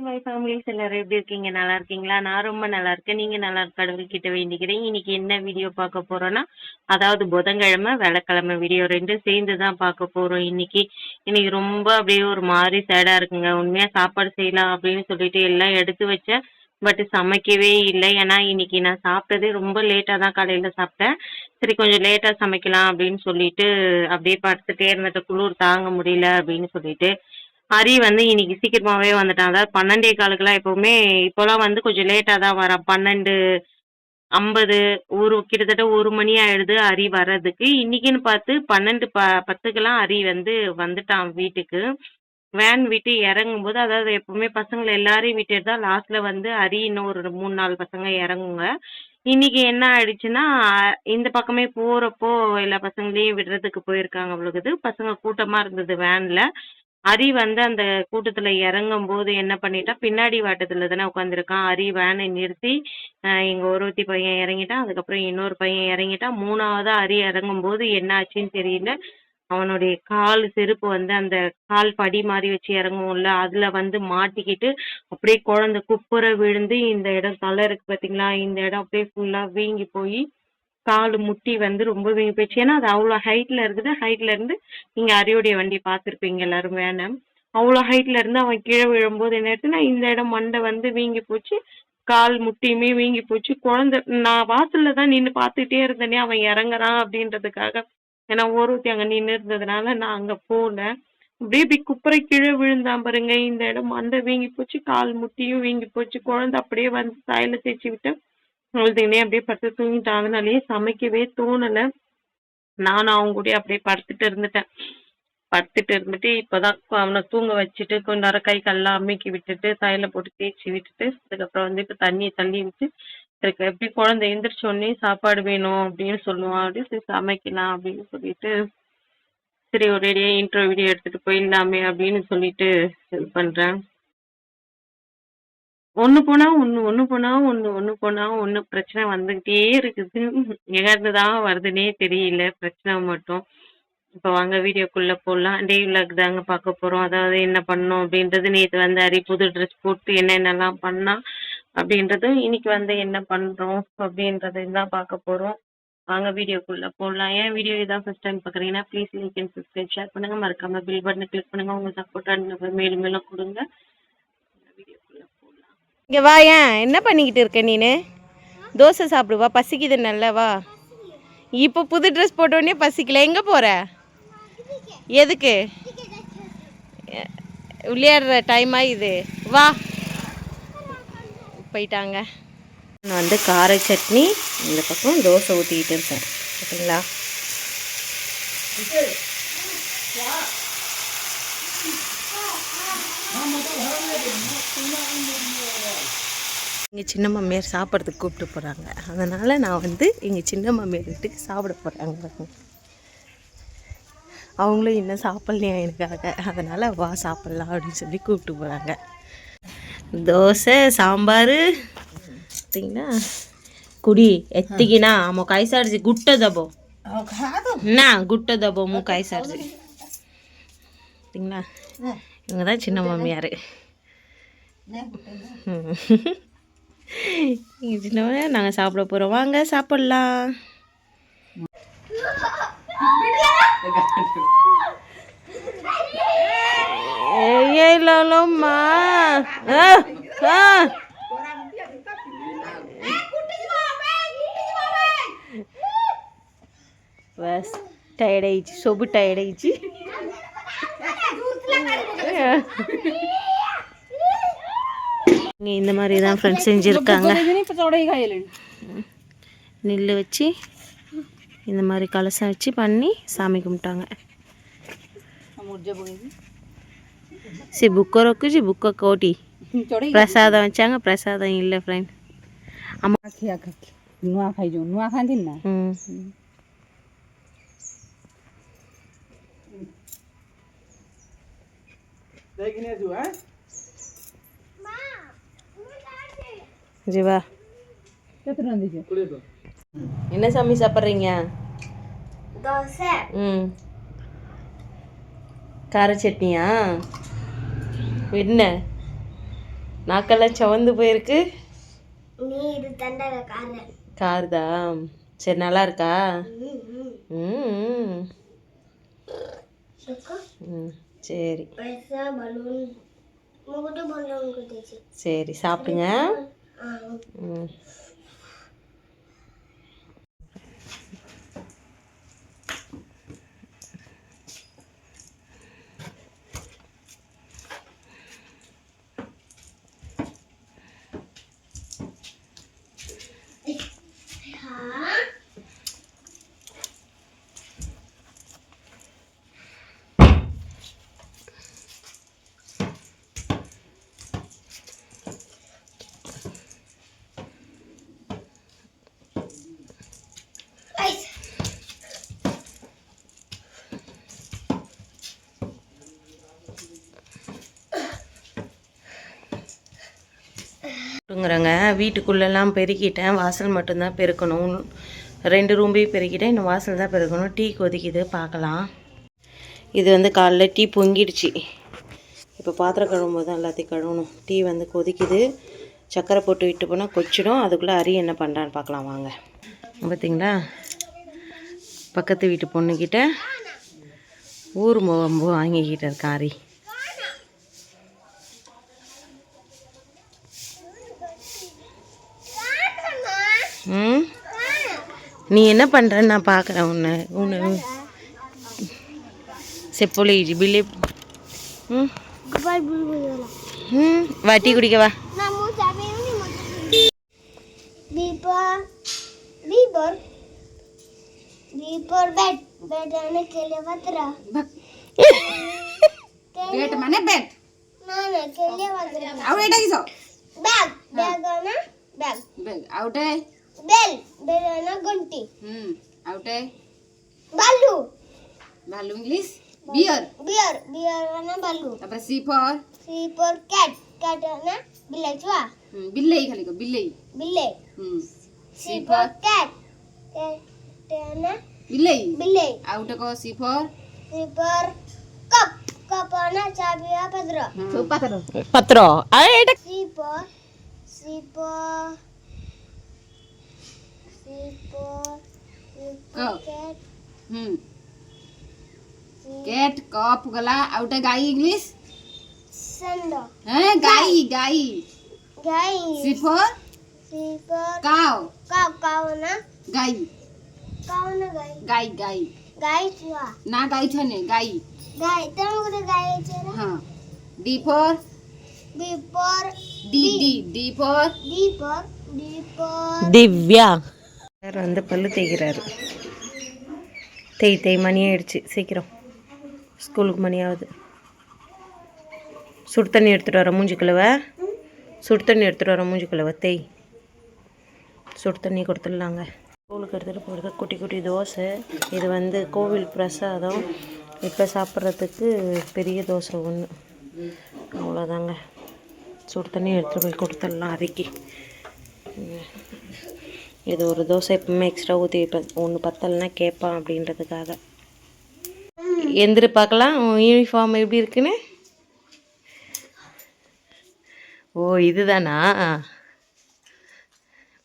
My families எல்லாரும் எப்படி இருக்கீங்க? நல்லா இருக்கீங்களா? நான் ரொம்ப நல்லா இருக்கேன். நீங்க நல்லா இருக்க கடவுள்கிட்ட வேண்டிக்கிறேன். இன்னைக்கு என்ன வீடியோ பார்க்க போறோம்னா, அதாவது புதன்கிழமை, வெள்ளிக்கிழமை வீடியோ 2ம் சேர்ந்து தான் பார்க்க போறோம் இன்னைக்கு. இன்னைக்கு ரொம்ப அப்படியே ஒரு மாதிரி சேடா இருக்குங்க. உண்மையா சாப்பாடு செய்யலாம் அப்படின்னு சொல்லிட்டு எல்லாம் எடுத்து வச்சேன். பட் சமைக்கவே இல்லை. ஏன்னா இன்னைக்கு நான் சாப்பிட்டதே ரொம்ப லேட்டா தான் காலையில சாப்பிட்டேன். சரி கொஞ்சம் லேட்டா சமைக்கலாம் அப்படின்னு சொல்லிட்டு அப்படியே படுத்துட்டே இருந்துட்டு குளிர் தாங்க முடியல அப்படின்னு சொல்லிட்டு ஹரி வந்து இன்னைக்கு சீக்கிரமாவே வந்துட்டான். அதாவது 12:15க்குலாம் எப்பவுமே இப்போலாம் வந்து கொஞ்சம் லேட்டா தான் வரான். 12:50 கிட்டத்தட்ட 1 மணி ஆயிடுது ஹரி வர்றதுக்கு. இன்னைக்குன்னு பார்த்து 12:10க்குலாம் ஹரி வந்து வந்துட்டான் வீட்டுக்கு. வேன் விட்டு இறங்கும்போது அதாவது எப்பவுமே பசங்களை எல்லாரையும் விட்டுட்டு தான் லாஸ்ட்ல வந்து ஹரி இன்னும் ஒரு 3, 4 பசங்க இறங்குங்க. இன்னைக்கு என்ன ஆயிடுச்சுன்னா, இந்த பக்கமே போறப்போ எல்லா பசங்களையும் விடுறதுக்கு போயிருக்காங்க பொழுது. பசங்க கூட்டமா இருந்தது வேன்ல. ஹரி வந்து அந்த கூட்டத்துல இறங்கும்போது என்ன பண்ணிட்டான், பின்னாடி வாட்டத்துல தானே உட்காந்துருக்கான். ஹரி வேனை நிறுத்தி எங்க ஒருத்தி பையன் இறங்கிட்டான். அதுக்கப்புறம் இன்னொரு பையன் இறங்கிட்டான். 3வதா ஹரி இறங்கும்போது என்ன ஆச்சுன்னு தெரியல. அவனுடைய கால் செருப்பு வந்து அந்த கால் படி மாதிரி வச்சு இறங்குவோம்ல, அதுல வந்து மாட்டிக்கிட்டு அப்படியே குழந்தை குப்புற விழுந்து இந்த இடம் தலை இருக்கு பாத்தீங்களா, இந்த இடம் அப்படியே ஃபுல்லா வீங்கி போய் கால் முட்டி வந்து ரொம்ப வீங்கி போயிடுச்சு. ஏன்னா அது அவ்வளோ ஹைட்ல இருக்குது. ஹைட்ல இருந்து நீங்க ஹரியோடைய வண்டி பார்த்துருப்பீங்க எல்லாரும் வேனை. அவ்வளோ ஹைட்ல இருந்து அவன் கீழே விழும்போது என்ன ஆயிடுச்சுன்னா, இந்த இடம் மண்டை வந்து வீங்கி போச்சு. கால் முட்டியுமே வீங்கி போச்சு. குழந்தை நான் வாசல்ல தான் நின்று பார்த்துட்டே இருந்தேனே அவன் இறங்குறான் அப்படின்றதுக்காக. ஏன்னா ஒருத்தி அங்க நின்று இருந்ததுனால நான் அங்க போல. அப்படியே இப்படி குப்புற கீழே விழுந்தான் பாருங்க. இந்த இடம் மண்டை வீங்கி போச்சு, கால் முட்டியும் வீங்கி போச்சு. குழந்தை அப்படியே வந்து சாயில தேய்ச்சி விட்டு அழுதுனே அப்படியே படுத்து தூங்கிட்டான். அதனாலயே சமைக்கவே தோணல. நானும் அவங்க கூட அப்படியே படுத்துட்டு இருந்துட்டேன். படுத்துட்டு இருந்துட்டு இப்பதான் அவனை தூங்க வச்சுட்டு கொஞ்ச நேரம் கை கால்லாம் அமுக்கி விட்டுட்டு தைல போட்டு தேய்ச்சி விட்டுட்டு அதுக்கப்புறம் வந்து இப்ப தண்ணியை தள்ளி விட்டு இருக்கு. எப்படி குழந்தை எந்திரிச்ச உடனே சாப்பாடு வேணும் அப்படின்னு சொல்லுவான். அப்படி சரி சமைக்கலாம் அப்படின்னு சொல்லிட்டு சரி ஒரேடியா இன்ட்ரோ வீடியோ எடுத்துட்டு போயிடலாமே அப்படின்னு சொல்லிட்டு இது பண்றேன். ஒண்ணு போனா ஒண்ணு பிரச்சனை வந்துகிட்டே இருக்குது. எங்க இருந்துதான் வருதுன்னே தெரியல பிரச்சனை மட்டும். இப்ப வாங்க வீடியோக்குள்ள போடலாம். டே விலாக் தாங்க பார்க்க போறோம். அதாவது என்ன பண்ணோம் அப்படின்றது, நேத்து வந்து ஹரி புது ட்ரெஸ் போட்டு என்னென்னலாம் பண்ணா அப்படின்றதும், இன்னைக்கு வந்து என்ன பண்றோம் அப்படின்றதையும் தான் பார்க்க போறோம். வாங்க வீடியோக்குள்ள போடலாம். ஏன் வீடியோ இதான் ஃபர்ஸ்ட் டைம் பார்க்குறீங்கன்னா please like and subscribe, share பண்ணுங்க. மறக்காம பில் பட்டனை கிளிக் பண்ணுங்க. உங்க சப்போர்ட் மேலும் மேலும் கொடுங்க. வீடியோக்குள்ள போடலாம். இங்கே வா. ஏன் என்ன பண்ணிக்கிட்டு இருக்க நீனு? தோசை சாப்பிடுவா, பசிக்குது நல்லா வா. இப்போ புது ட்ரெஸ் போட்டோடனே பசிக்கல. எங்கே போகிற? எதுக்கு? விளையாடுற டைமா இது? வா. போயிட்டாங்க. நான் வந்து கார சட்னி, இந்த பக்கம் தோசை ஊற்றிக்கிட்டு இருக்கேன். ஓகேங்களா? எங்கள் சின்ன மாமியார் சாப்பிட்றதுக்கு கூப்பிட்டு போகிறாங்க. அதனால் நான் வந்து எங்கள் சின்ன மாமியார் வீட்டுக்கு சாப்பிட போகிறாங்க. அவங்களும் இன்னும் சாப்பிட்லையா எனக்காக. அதனால் வா சாப்பிட்லாம் அப்படின்னு சொல்லி கூப்பிட்டு போகிறாங்க. ದೋಸೆ ಸಾಂಬಾರು ತಿಂಗನಾ ಕುಡಿ ಎತ್ತಿಗಿನಾ ಮೊ ಕಾಯಿ ಸಾಡ್ಸಿ ಗುಟ್ಟ ದಬೋ ನಾ ಗುಟ್ಟ ದಬೋ ಮು ಕಾಯಿ ಸಾಡ್ಸಿ ತಿಂಗನಾ. இவங்க தான் சின்ன மாமியார். சின்ன மாமியார் நாங்கள் சாப்பிட போகிறோம். வாங்க சாப்பிட்லாம். ஏய்லம்மா பஸ் டயர்ட் ஆயிடுச்சு. சொபு டயர்ட் ஆயிடுச்சு. இந்த மாதிரி தான் ஃப்ரெண்ட்ஸ் செஞ்சுருக்காங்க. நெல் வச்சு இந்த மாதிரி கலசம் வச்சு பண்ணி சாமி கும்பிட்டாங்க. சி புக்கை ரக்குச்சு புக்கை கோட்டி பிரசாதம் வச்சாங்க. பிரசாதம் இல்லை ஃப்ரெண்ட். அம்மா நுଆ ଖାଇଛୁ ନୂଆ ଖାଆନ୍ତିନି ନା? ஜிவா என்ன சாமி சாப்பிட்றீங்க? தோசை. கார சட்னியா? என்ன நாக்கெல்லாம் சிவந்து போயிருக்கு. நீ இது தண்டல கார. காருதா? சரி, நல்லா இருக்கா? ம் சுக்கு ம் சரி பைசா பலூன் முகுட்டு பலூன் குத்திச்சு. சரி, சாப்பிடுங்க. ம் ங்கிறங்க வீட்டுக்குள்ளெல்லாம் பெருக்கிட்டேன். வாசல் மட்டும்தான் பெருக்கணும். 2 ரூம்பையும் பெருக்கிட்டேன். இன்னும் வாசல் தான் பெருக்கணும். டீ கொதிக்குது, பார்க்கலாம். இது வந்து காலைல டீ பொங்கிடுச்சு. இப்போ பாத்திரம் கழுவும்போது தான் எல்லாத்தையும் கழுவணும். டீ வந்து கொதிக்குது. சக்கரை போட்டு விட்டு போனால் கொச்சிடும். அதுக்குள்ளே அரி என்ன பண்ணுறான்னு பார்க்கலாம் வாங்க. பார்த்தீங்களா, பக்கத்து வீட்டு பொண்ணுக்கிட்ட ஊர் முகம்பு வாங்கிக்கிட்டு இருக்கேன் அரி. ம் நீ என்ன பண்ணுறன்னு நான் பார்க்குறேன் உன்னை செப்போலி பில்லி. ம் ம் வா, டீ குடிக்க வா. बेट माने बेट ना के लिए वगैरह आउट एटा किसो बैग बैग ना बैग बेग आउट है बेल बेल ना घंटी आउट है बालू भालू इंग्लिश बियर बियर बियर ना बालू तापर सी फॉर कैट कैट ना बिल्ली चुआ बिल्ली खाली को बिल्ली बिल्ली सी for फॉर cat cat ना बिल्ली बिल्ली आउट को सी फॉर कप कप ना चाबी या पत्र तो पत्थर பத்திரம் ஏடா. C for cat cat cup गला आउट है गाय इंग्लिश sando हैं गाय गाय गाय सी फॉर काव cow ना गाय cow ना गाय गाय गाय गाय चुआ ना गाय छने गाय गाय तम को गाय छे ना हां D for B for D D D for D for Divya sir வந்து பல்லு தேய்க்கிறாரு. தேய் மணி ஆயிடுச்சு, சீக்கிரம் ஸ்கூலுக்கு மணி ஆகுது. சுடு தண்ணி எடுத்துகிட்டு வர மூஞ்சி கழுவ. சுடு தண்ணி எடுத்துகிட்டு வர மூஞ்சி கழுவ. தேய் சுடு தண்ணி கொடுத்துடலாங்க. ஸ்கூலுக்கு எடுத்துகிட்டு போகிறது குட்டி குட்டி தோசை. இது வந்து கோவில் பிரசாதம். இப்போ சாப்பிட்றதுக்கு பெரிய தோசை ஒன்று. அவ்வளோதாங்க. சுடு தண்ணி எடுத்துகிட்டு போய் கொடுத்துடலாம் அரிக்கி. இது ஒரு தோசை எப்பவுமே எக்ஸ்ட்ரா ஊற்றி வைப்பேன். ஒன்று பத்தலைன்னா கேட்பான் அப்படின்றதுக்காக. எந்திரி பார்க்கலாம் யூனிஃபார்ம் எப்படி இருக்குன்னு. ஓ இதுதானா?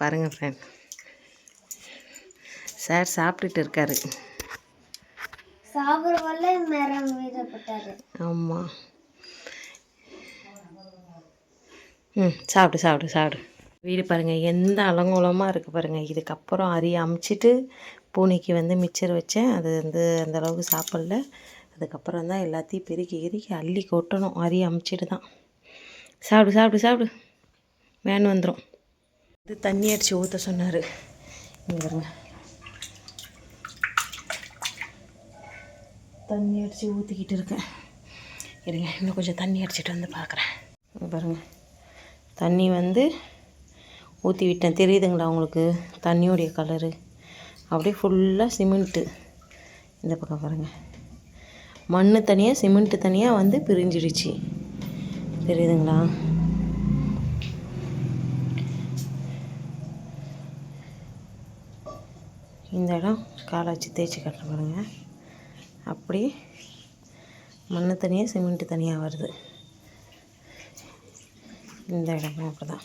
பாருங்கள் ஃப்ரெண்ட், சார் சாப்பிட்டுட்டு இருக்காரு. சாப்பிடுறவல்ல மேரம் வீதப்பட்டாரு. ஆமாம். சாப்பிடு சாப்பிடு சாப்பிடு. வீடு பாருங்கள் எந்த அலங்கோலமாக இருக்குது பாருங்கள். இதுக்கப்புறம் அரி அமுச்சிட்டு பூனைக்கு வந்து மிச்சர் வச்சேன். அது வந்து அந்தளவுக்கு சாப்பிடல. அதுக்கப்புறம் தான் எல்லாத்தையும் பெருக்கி அள்ளி கொட்டணும். அரி அமுச்சிட்டு தான். சாப்பிடு சாப்பிடு சாப்பிடு, வேன் வந்துடும். இது தண்ணி அடித்து ஊற்ற சொன்னார். இங்கே பாருங்க, தண்ணி அடித்து ஊற்றிக்கிட்டு இருக்கேன். இருங்க, இன்னும் கொஞ்சம் தண்ணி அடிச்சிட்டு வந்து பார்க்குறேன். பாருங்கள், தண்ணி வந்து ஊற்றி விட்டேன். தெரியுதுங்களா உங்களுக்கு தண்ணியோடைய கலரு? அப்படியே ஃபுல்லாக சிமெண்ட்டு. இந்த பக்கம் பாருங்கள், மண் தனியாக சிமெண்ட்டு தனியாக வந்து பிரிஞ்சிடுச்சு. தெரியுதுங்களா? இந்த இடம் காலை வச்சு தேய்ச்சி கட்டுற பாருங்கள். அப்படி மண் தனியாக சிமெண்ட்டு தனியாக வருது. இந்த இடமும் அப்படிதான்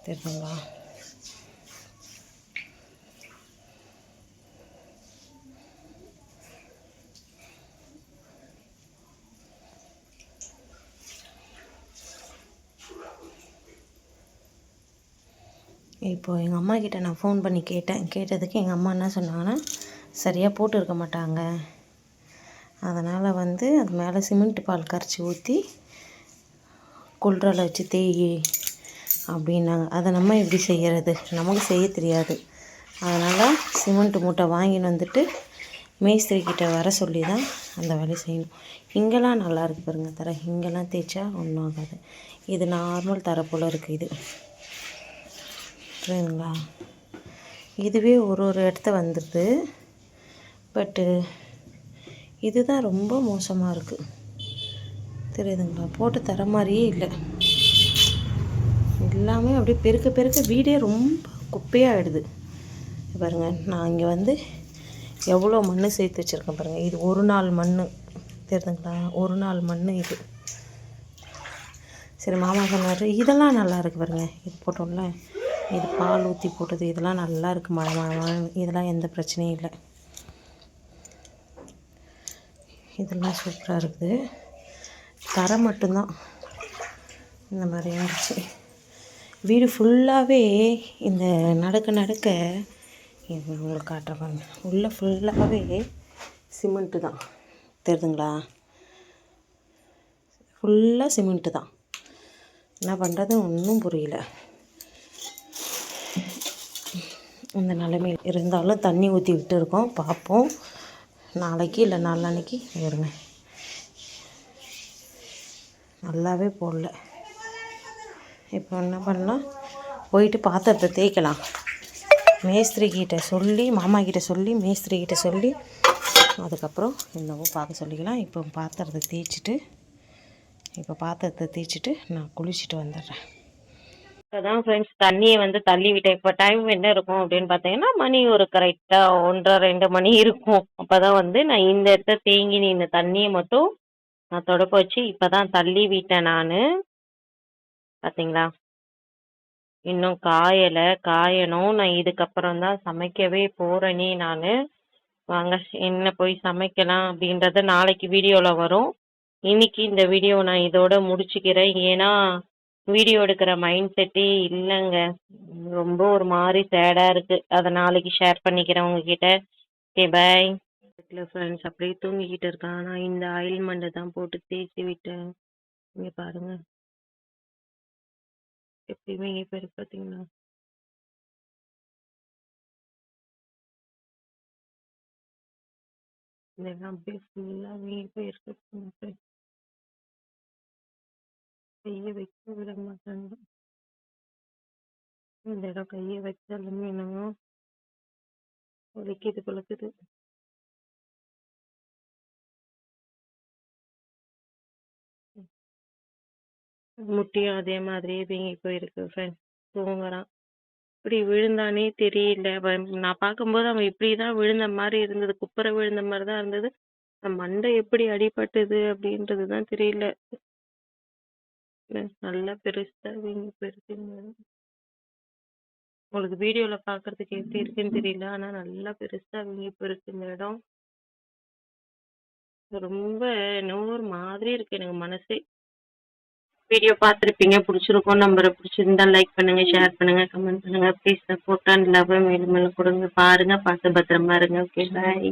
தெரியுதுங்களா. இப்போது எங்கள் அம்மா கிட்ட நான் ஃபோன் பண்ணி கேட்டதுக்கு எங்கள் அம்மா என்ன சொன்னாங்கன்னா, சரியாக போட்டு இருக்க மாட்டாங்க, அதனால் வந்து அது மேலே சிமெண்ட் பால் கரைச்சி ஊற்றி குள்றால வச்சு தேய் அப்படின்னாங்க. அதை நம்ம எப்படி செய்கிறது, நமக்கு செய்ய தெரியாது. அதனால் சிமெண்ட் மூட்டை வாங்கின்னு வந்துட்டு மேஸ்திரிக்கிட்ட வர சொல்லி தான் அந்த வேலையை செய்யணும். இங்கெல்லாம் நல்லா இருக்குது பாருங்கள் தர, இங்கெல்லாம் தேய்ச்சா ஒன்றும் ஆகாது. இது நார்மல் தர போல் இருக்குது இது, புரியுதுங்களா. இதுவே ஒரு இடத்த வந்துடுது, பட்டு இதுதான் ரொம்ப மோசமாக இருக்குது, தெரியுதுங்களா. போட்டு தர மாதிரியே இல்லை, எல்லாமே அப்படியே பெருக்க வீடே ரொம்ப குப்பையாகிடுது பாருங்கள். நான் இங்கே வந்து எவ்வளோ மண் சேர்த்து வச்சுருக்கேன் பாருங்கள். இது ஒரு நாள் மண், தெரியுதுங்களா, ஒரு நாள் மண் இது. சரி, மாமா சொன்னார் இதெல்லாம் நல்லா இருக்குது பாருங்கள், இது போட்டோம்ல, இது பால் ஊற்றி போட்டது, இதெல்லாம் நல்லா இருக்குது, மழை இதெல்லாம் எந்த பிரச்சனையும் இல்லை, இதெல்லாம் சூப்பராக இருக்குது. தரை மட்டும்தான் இந்த மாதிரி இருந்துச்சு. வீடு ஃபுல்லாகவே இந்த நடக்க இது உங்களுக்கு காட்டுறப்பாங்க, உள்ளே ஃபுல்லாகவே சிமெண்ட்டு தான், தெரியுதுங்களா. ஃபுல்லாக சிமெண்ட்டு தான். என்ன பண்ணுறது ஒன்றும் புரியல. இந்த நிலைமையில் இருந்தாலும் தண்ணி ஊற்றி விட்டு இருக்கோம், பார்ப்போம் நாளைக்கு இல்லை நாளான்னைக்கு வருங்க. நல்லாவே போடல. இப்போ என்ன பண்ணலாம், போயிட்டு பாத்திரத்தை தேய்க்கலாம். மேஸ்திரிக்கிட்ட சொல்லி, மாமா கிட்ட சொல்லி, மேஸ்திரிக்கிட்ட சொல்லி, அதுக்கப்புறம் என்னவோ பார்க்க சொல்லிக்கலாம். இப்போ பாத்திரத்தை தேய்ச்சிட்டு நான் குளிச்சுட்டு வந்துடுறேன். இப்போதான் ஃப்ரெண்ட்ஸ் தண்ணியை வந்து தள்ளி விட்டேன். இப்போ டைம் என்ன இருக்கும் அப்படின்னு பார்த்தீங்கன்னா, மணி ஒரு கரெக்டாக 1:30-2 மணி இருக்கும். அப்போதான் வந்து நான் இந்த இடத்த தேங்கி இந்த தண்ணியை மட்டும் நான் தொடப்ப வச்சு இப்போதான் தள்ளி விட்டேன் நான். பார்த்தீங்களா, இன்னும் காயணும். நான் இதுக்கப்புறம் தான் சமைக்கவே போகிறேனே நான். வாங்க என்ன போய் சமைக்கலாம் அப்படின்றத நாளைக்கு வீடியோவில் வரும். இன்னைக்கு இந்த வீடியோ நான் இதோட முடிச்சுக்கிறேன். ஏன்னா வீடியோ எடுக்கிற மைண்ட் செட்டே இல்லைங்க, ரொம்ப ஒரு மாதிரி சேடாக இருக்குது. அதை நாளைக்கு ஷேர் பண்ணிக்கிறேன் உங்ககிட்ட. Okay bye. இல்லை ஃப்ரெண்ட்ஸ், அப்படியே தூங்கிக்கிட்டு இருக்கான். நான் இந்த ஆயில் மண்டை தான் போட்டு தேய்ச்சி விட்டேன். இங்கே பாருங்க எப்பயுமே இங்கே பேர் பார்த்தீங்களா, இதெல்லாம் அப்படியே ஃபுல்லாக வீங்கி போயிருக்கு. கையை வைக்க விட மாட்டாங்க. இந்த இடம் கையை வச்சாலுமே என்னமோ வலிக்குது குழக்குது. முட்டியும் அதே மாதிரியே வீங்கி போயிருக்கு ஃப்ரெண்ட்ஸ். தூங்குறான். இப்படி விழுந்தானே தெரியல. நான் பார்க்கும்போது அவன் இப்படி தான் விழுந்த மாதிரி இருந்தது, குப்புற விழுந்த மாதிரி தான் இருந்தது. மண்டை எப்படி அடிபட்டது அப்படின்றது தான் தெரியல. நல்லா பெருசா வீங்கி போயிருக்குங்க. உங்களுக்கு வீடியோல பாக்குறதுக்கு எப்படி இருக்குன்னு தெரியல, ஆனா நல்லா பெருசா வீங்கி போயிருக்கு இந்த இடம். ரொம்ப நோர் மாதிரி இருக்கு எனக்கு மனசே. வீடியோ பார்த்துருப்பீங்க, பிடிச்சிருக்கோம் நம்பரை. பிடிச்சிருந்தா லைக் பண்ணுங்க, ஷேர் பண்ணுங்க, கமெண்ட் பண்ணுங்க. ப்ளீஸ் சப்போர்ட் அண்ட் லவ் மேலும் மேலும் கொடுங்க. பாருங்க, பார்த்து பத்திரமா இருங்க. Okay bye.